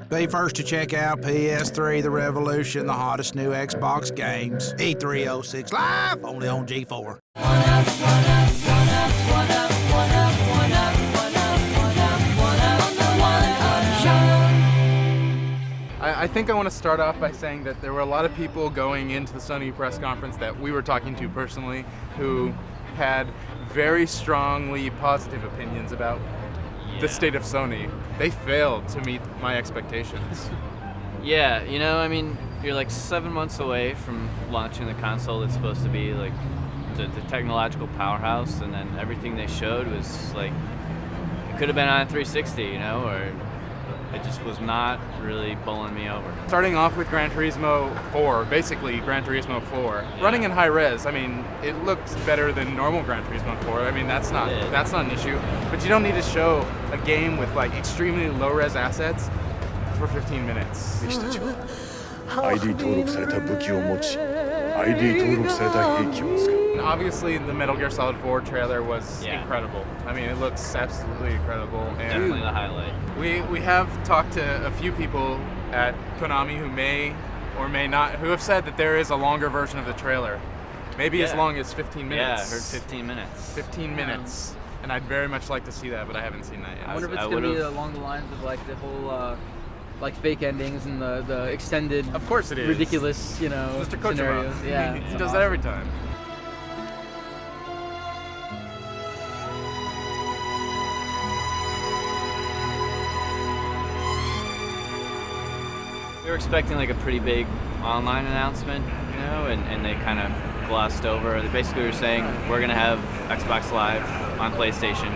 Be first to check out PS3 The Revolution, the hottest new Xbox games. E306 Live, only on G4. I think I want to start off by saying that there were a lot of people going into the Sony press conference that we were talking to personally who had very strongly positive opinions about the state of Sony. They failed to meet my expectations. Yeah, you know, I mean, you're like 7 months away from launching the console that's supposed to be like the technological powerhouse, and then everything they showed was like, it could have been on 360, you know, or it just was not really bowling me over. Starting off with Gran Turismo 4, basically Gran Turismo 4, running in high res, I mean, it looks better than normal Gran Turismo 4. I mean, that's not an issue. But you don't need to show a game with like extremely low res assets for 15 minutes. ID 登録された武器を持ち ID 登録された兵器を使う Obviously, the Metal Gear Solid 4 trailer was incredible. I mean, it looks absolutely incredible. And Definitely the highlight. We have talked to a few people at Konami who may or may not, who have said that there is a longer version of the trailer. Maybe as long as 15 minutes. Yeah, I heard 15 minutes. 15 minutes. And I'd very much like to see that, but I haven't seen that yet. I wonder if it's going to be along the lines of like the whole like fake endings and the extended, of course it is, ridiculous, you know, Mr. Kojima. scenarios. Yeah, he does that every time. We were expecting like a pretty big online announcement, you know, and they kind of glossed over. They basically were saying we're gonna have Xbox Live on PlayStation,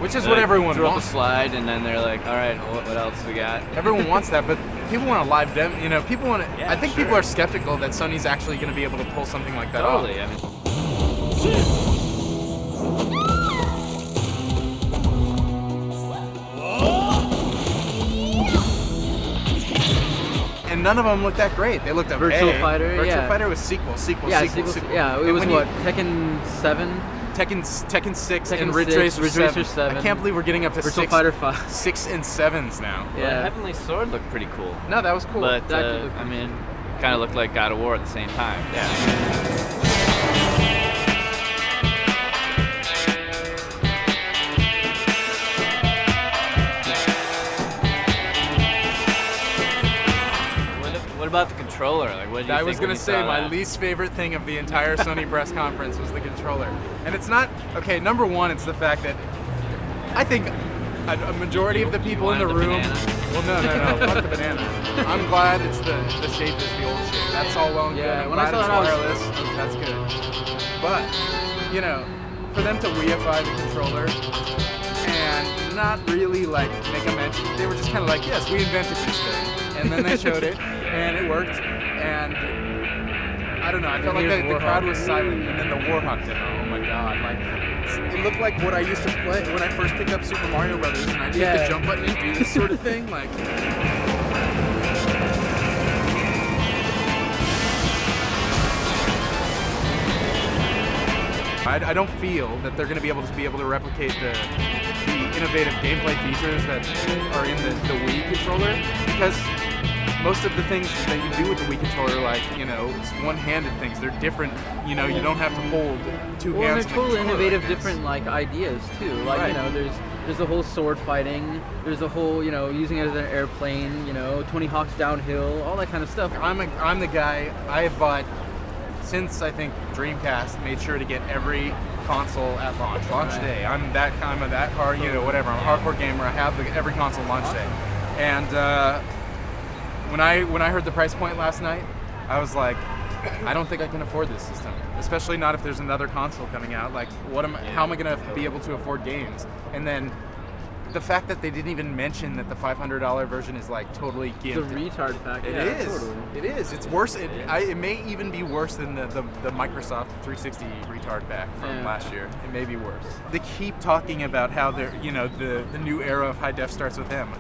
which is what everyone threw up wants. a slide, and then they're like, all right, what else we got? Everyone wants that, but people want a live demo. You know, people want to. I think people are skeptical that Sony's actually going to be able to pull something like that off. Totally. I mean. And none of them looked that great. They looked okay. Virtual Fighter, Virtual Fighter was sequel. Yeah, it was what, Tekken 7? Tekken 6 Tekken and Ridge 6, Racer 7. I can't believe we're getting up to Virtual Fighter 5. 6 and 7s now. Yeah. Well, Heavenly Sword looked pretty cool. No, that was cool. But I mean, kind of looked like God of War at the same time. Yeah. What about the controller? Like, what did you think? I was gonna say my that? least favorite thing of the entire Sony press conference was the controller, and it's not okay. Number one, it's the fact that I think a majority of the people in the room. Well, no, fuck the banana. I'm glad it's the shape is the old shape. That's all well and good. I'm glad it's wireless. That's good. But you know, for them to weify the controller and not really like make a mention, they were just kind of like, yes, we invented this thing, and then they showed it. And it worked, and I don't know, I felt like the crowd was silent, and then the Warhawk demo, oh my god, like, it looked like what I used to play when I first picked up Super Mario Brothers, and I'd hit the jump button and do this sort of thing, like... I don't feel that they're going to be able to replicate the innovative gameplay features that are in the Wii controller, because most of the things that you do with the Wii controller, like, you know, it's one-handed things. They're different. You know, you don't have to hold two hands. Well, and they're totally innovative, different like ideas too. Like, you know, there's the whole sword fighting. There's the whole, you know, using it as an airplane. You know, Tony Hawk's Downhill, all that kind of stuff. I'm the guy. I have bought since I think Dreamcast. Made sure to get every console at launch day. I'm that hard. You know, whatever. I'm a hardcore gamer. I have every console launch day, and. When I heard the price point last night, I was like, I don't think I can afford this system, especially not if there's another console coming out. Like, how am I going to be able to afford games? And then the fact that they didn't even mention that the $500 version is like totally gimped. The retard pack. It is. Totally. It is. It's worse. It may even be worse than the Microsoft 360 retard pack from last year. It may be worse. They keep talking about how they're, you know, the new era of high def starts with them.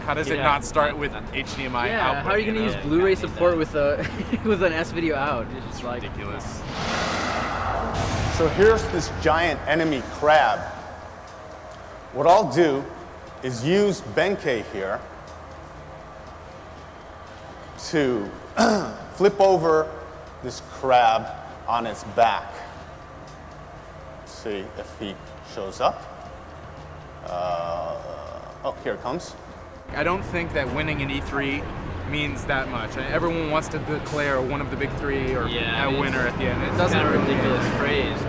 How does it Yeah. not start with HDMI Yeah, output? how are you gonna use Blu-ray support with a with an S video out? It's just like Ridiculous. So here's this giant enemy crab. What I'll do is use Benkei here to flip over this crab on its back. See if he shows up. Oh, here it comes. I don't think that winning an E3 means that much. Everyone wants to declare one of the big three or Yeah, I a mean, winner at the end. It It's doesn't kind of a really ridiculous phrase,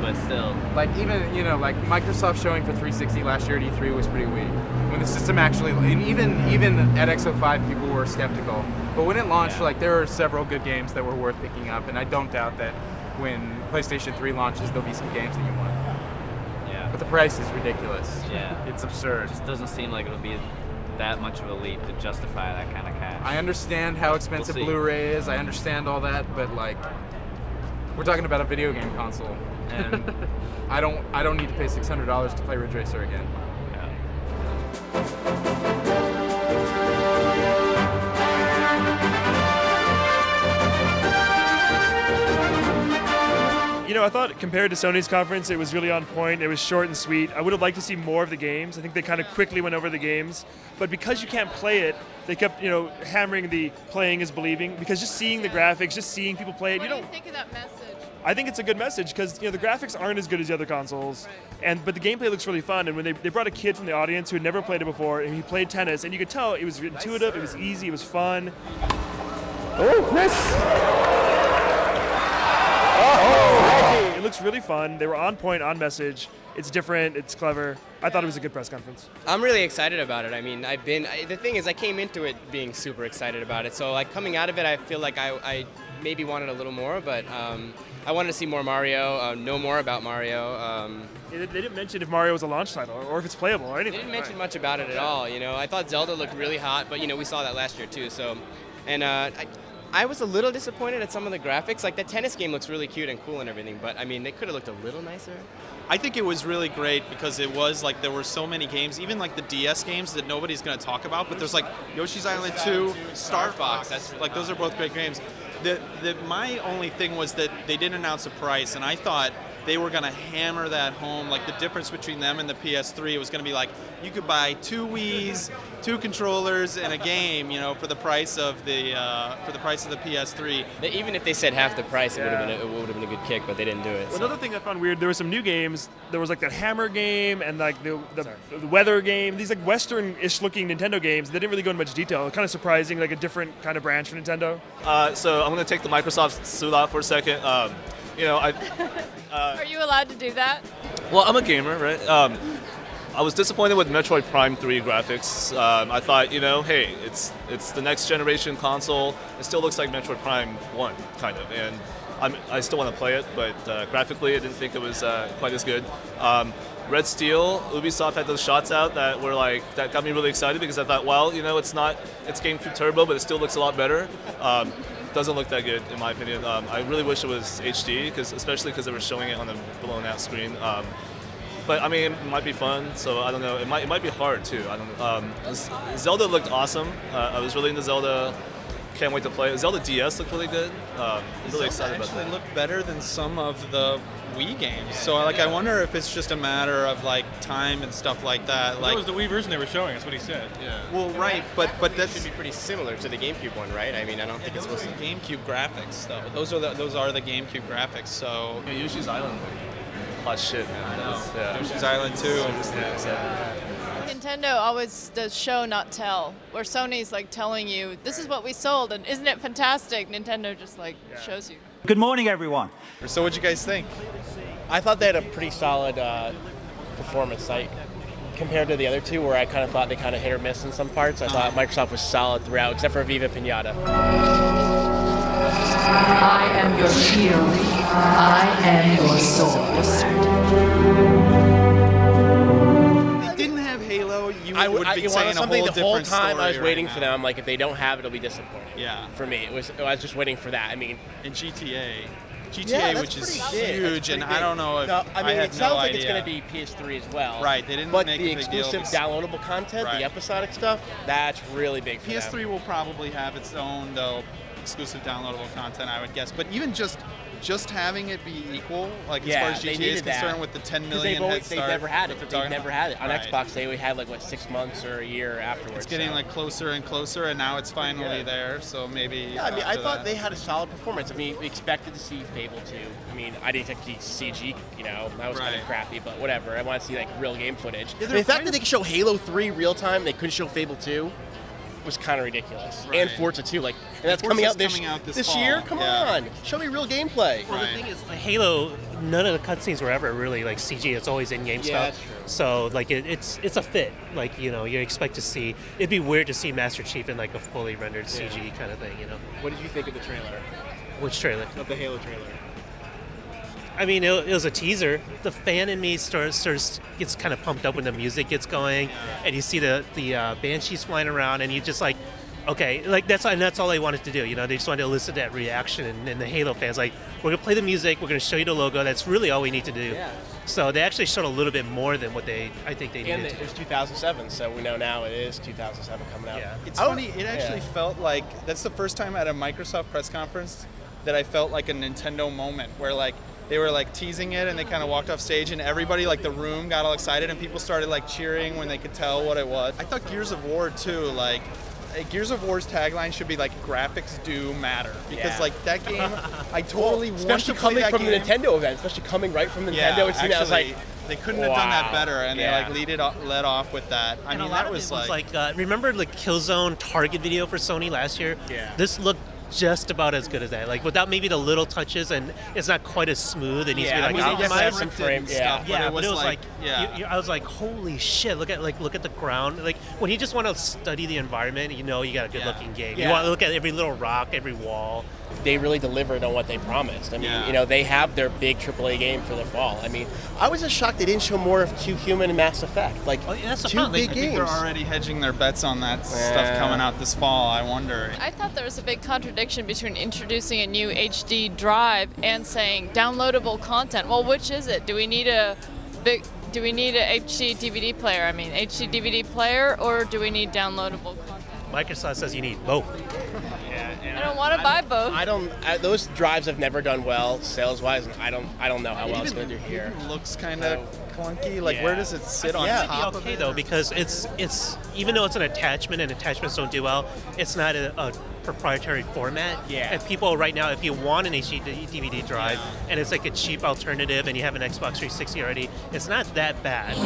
but still. Like even like Microsoft showing for 360 last year at E3 was pretty weak. When the system actually, and even at X05 people were skeptical. But when it launched, Yeah. like there are several good games that were worth picking up, and I don't doubt that when PlayStation 3 launches, there'll be some games that you want. Yeah. But the price is ridiculous. Yeah. It's absurd. It just doesn't seem like it'll be that much of a leap to justify that kind of cash. I understand how expensive We'll see. Blu-ray is. I understand all that, but like, we're talking about a video game console, and I don't need to pay $600 to play Ridge Racer again. Yeah. You know, I thought compared to Sony's conference, it was really on point. It was short and sweet. I would have liked to see more of the games. I think they kind of quickly went over the games. But because you can't play it, they kept, hammering the playing is believing. Because just seeing the graphics, just seeing people play it, What do you think of that message? I think it's a good message because the graphics aren't as good as the other consoles, but the gameplay looks really fun. And when they brought a kid from the audience who had never played it before, and he played tennis, and you could tell it was intuitive, it was easy, it was fun. Oh, miss! It looks really fun. They were on point, on message. It's different. It's clever. I thought it was a good press conference. I'm really excited about it. I mean, the thing is, I came into it being super excited about it. So, like, coming out of it, I feel like I maybe wanted a little more, but I wanted to see more Mario, know more about Mario. They didn't mention if Mario was a launch title or if it's playable or anything. They didn't mention much about it at all. I thought Zelda looked really hot, but we saw that last year too. So, and I was a little disappointed at some of the graphics. Like, the tennis game looks really cute and cool and everything, but I mean, they could have looked a little nicer. I think it was really great because it was like there were so many games, even like the DS games that nobody's going to talk about, but there's like Yoshi's Island 2, Star Fox. That's like those are both great games. My only thing was that they didn't announce a price, and I thought they were going to hammer that home. Like, the difference between them and the PS3, was going to be like you could buy 2 Wiis, 2 controllers, and a game, for the price of the PS3. Even if they said half the price, it would have been a good kick, but they didn't do it. Well, another thing I found weird, there were some new games. There was like that Hammer game and like the weather game. These like Western-ish looking Nintendo games. They didn't really go into much detail. Kind of surprising, like a different kind of branch for Nintendo. So I'm going to take the Microsoft suit off for a second. Are you allowed to do that? Well, I'm a gamer, right? I was disappointed with Metroid Prime 3 graphics. I thought, hey, it's the next generation console. It still looks like Metroid Prime 1, kind of, and I still want to play it, but graphically, I didn't think it was quite as good. Red Steel, Ubisoft had those shots out that were that got me really excited because I thought, well, it's GameCube Turbo, but it still looks a lot better. Doesn't look that good in my opinion. I really wish it was HD, especially because they were showing it on a blown out screen. But I mean, it might be fun, so I don't know. It might be hard too. I don't know. Zelda looked awesome. I was really into Zelda. Can't wait to play it. Zelda DS looked really good. I'm really excited about that. Actually looked better than some of the Wii games. So I wonder if it's just a matter of time and stuff like that. That was the Wii version they were showing. That's what he said. Yeah. Well, right, but that should be pretty similar to the GameCube one, right? I mean, I don't think it's supposed to. GameCube graphics though. Those are the GameCube graphics. So Yoshi's Island. Hot shit, man. Yoshi's Island 2. Nintendo always does show, not tell, where Sony's telling you, this is what we sold, and isn't it fantastic? Nintendo just shows you. Good morning, everyone. So what'd you guys think? I thought they had a pretty solid performance, compared to the other two, where I kind of thought they kind of hit or miss in some parts. I thought Microsoft was solid throughout, except for Viva Pinata. I am your shield. I am your sword. I would be saying something a whole the whole different time I was story waiting right for now. them. If they don't have it, it'll be disappointing. Yeah. For me, I was just waiting for that. I mean, in GTA. GTA, which is huge, and I don't know if no, I mean, had it sounds no like idea. it's going to be PS3 as well. Right, they didn't but make the a big deal exclusive because- downloadable content, Right. the episodic stuff, that's really big for them. PS3 will probably have its own though exclusive downloadable content, I would guess. But even just having it be equal, like as far as they GTA is needed that. concerned, with the 10 'Cause million head they've start, never had it. that they're They've talking never about. had it on Right. Xbox. They had like 6 months or a year afterwards. It's getting so. like closer and closer, and now it's finally there. So maybe. Yeah, I mean, I after thought that. they had a solid performance. I mean, we expected to see Fable 2. I mean, I didn't expect to see CG, that was kind Right. of crappy, but whatever. I want to see like real game footage. Yeah, I mean, the fact that they could show Halo 3 real time, they couldn't show Fable 2 was kind of ridiculous. Right. And Forza 2, like, and that's Forza's coming out this fall. year? Come Yeah. on. Show me real gameplay. Well, the thing is, Halo, none of the cutscenes were ever really like CG. It's always in-game Yeah, stuff. that's true. So like it's a fit. Like you expect to see. It'd be weird to see Master Chief in like a fully rendered CG kind of thing. What did you think of the trailer? Which trailer? Of the Halo trailer. I mean, it was a teaser. The fan in me gets kind of pumped up when the music gets going, and you see the banshees flying around, and you just like, okay, like that's all they wanted to do. They just wanted to elicit that reaction, and the Halo fans like, we're gonna play the music, we're gonna show you the logo. That's really all we need to do. Yeah. So they actually showed a little bit more than what I think they And needed to. it was 2007, so we know now it is 2007 coming out. Yeah. It's funny. It actually felt like that's the first time at a Microsoft press conference that I felt like a Nintendo moment, where like they were like teasing it and they kind of walked off stage and everybody like the room got all excited and people started like cheering when they could tell what it was. I thought Gears of War too, like Gears of War's tagline should be like graphics do matter, because like that game, I totally want especially to play coming that from game. the Nintendo event, especially coming right from Nintendo. Yeah, It's, I was like, they couldn't have done that wow. better, and Yeah. they like led off with that. I And mean, a lot that of was it was like remember the Killzone Target video for Sony last year? Yeah. This looked just about as good as that. Like without maybe the little touches, and it's not quite as smooth. It needs to be like optimized. frame, Yeah, yeah, but it was like, yeah. I was like, holy shit! Look at the ground. Like when you just want to study the environment, you got a good looking game. You Yeah. want to look at every little rock, every wall. they really delivered on what they promised. I mean, Yeah. they have their big AAA game for the fall. I mean, I was just shocked they didn't show more of Q Human and Mass Effect. Like, that's the two problem. big I think games. they're already hedging their bets on that stuff Yeah. coming out this fall. I wonder. I thought there was a big contradiction between introducing a new HD drive and saying downloadable content. Well, which is it? Do we need a HD DVD player? I mean, HD DVD player, or do we need downloadable content? Microsoft says you need both. I don't want to buy both. Those drives have never done well sales-wise, and I don't know how well it's going to do here. It looks kind of clunky. Like, where does it sit on top of okay it? though, because it's even though it's an attachment and attachments don't do well, it's not a proprietary format. Yeah. And people right now, if you want an HD DVD drive and it's like a cheap alternative and you have an Xbox 360 already, it's not that bad.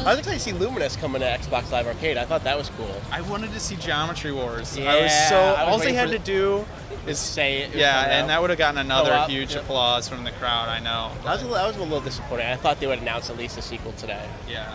I was excited to see Luminous coming to Xbox Live Arcade. I thought that was cool. I wanted to see Geometry Wars. Yeah, I was so. I was All they waiting had for to do is say it. Yeah, and that would have gotten another Co-op, huge yep. applause from the crowd. I know. I was a little disappointed. I thought they would announce at least a sequel today. Yeah.